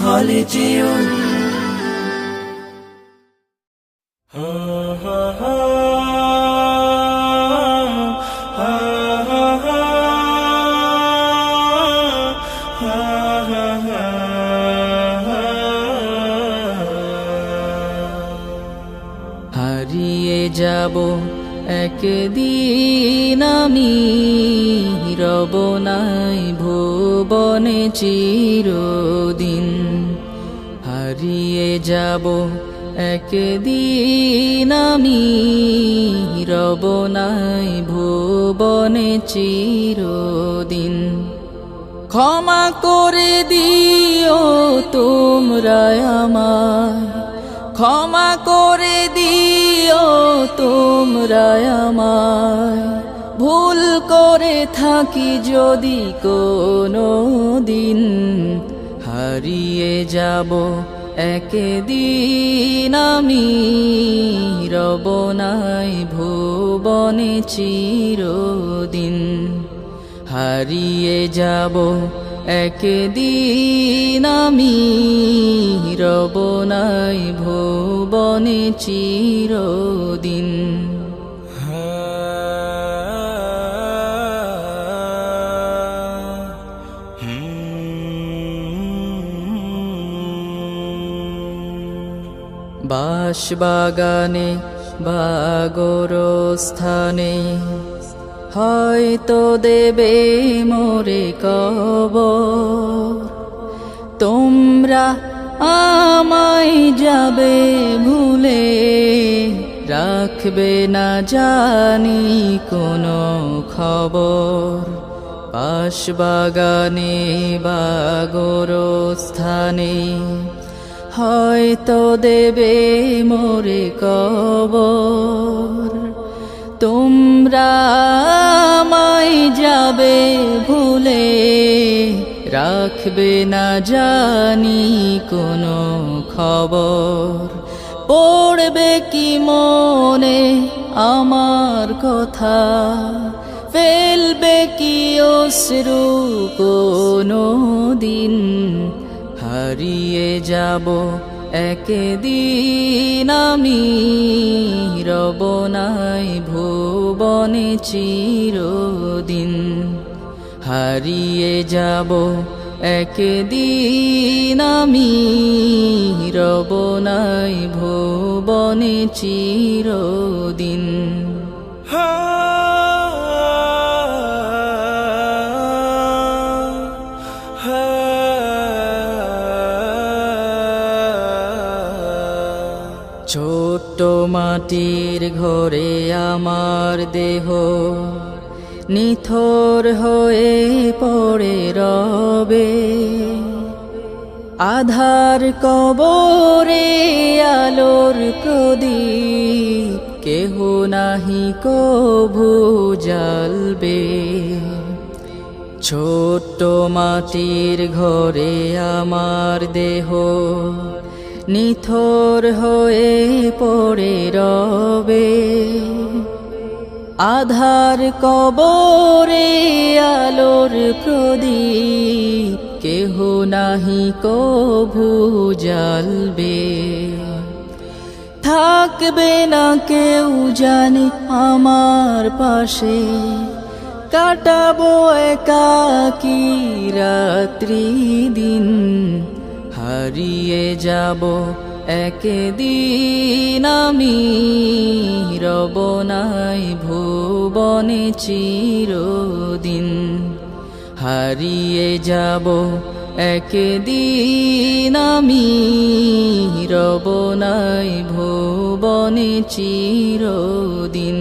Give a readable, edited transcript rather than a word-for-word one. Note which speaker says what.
Speaker 1: خالديون.
Speaker 2: হারিয়ে যাব একদিন আমি, রব নাই ভুবনে চিরদিন। হারিয়ে যাব একদিন আমি, রব নাই ভুবনে চিরদিন। ক্ষমা করে দিও তোমরা আমায়, ক্ষমা করে দিও তোমরা আমায়, ভুল করে থাকি যদি কোনো দিন। হারিয়ে যাব একদিন আমি, রব নাই ভুবনে চিরদিন। হারিয়ে যাব একদিন আমি, রব নাই ভুবনে চিরদিন। বাঁশবাগানে বা গোরস্থানে হয়তো দেবে মোরে কবর। তোমরা আমায় যাবে ভুলে, রাখবে না জানি কোনো খবর। বাঁশবাগানে বা গোরস্থানে হয়তো দেবে মোরে কবর। তোমরা আমায় যাবে ভুলে, রাখবে না জানি কোনো খবর। পড়বে কি মনে আমার কথা, ফেলবে কি অশ্রু কোনো দিন। হারিয়ে যাব একদিন আমি, রব নাই ভুবনে চিরদিন। হারিয়ে যাব একদিন আমি, রব নাই ভুবনে চিরদিন। ছোট্ট মাটির ঘরে আমার দেহ নিথর হয়ে পড়ে রবে। আধার কবরে আলোর প্রদীপ কেহ নাহি কভু জ্বালবে। ছোট্ট মাটির ঘরে আমার দেহ নিথর হয়ে পড়ে রবে। আধার কবরে আলোর প্রদীপ কেহ নাহি কভু জ্বালবে। থাকবে না কেউ জানি আমার পাশে, কাটাবো একাকী রাত্রি দিন। হারিয়ে যাব একদিন আমি, রব নাই ভুবনে চিরদিন। হারিয়ে যাব একদিন আমি, রব নাই ভুবনে চিরদিন।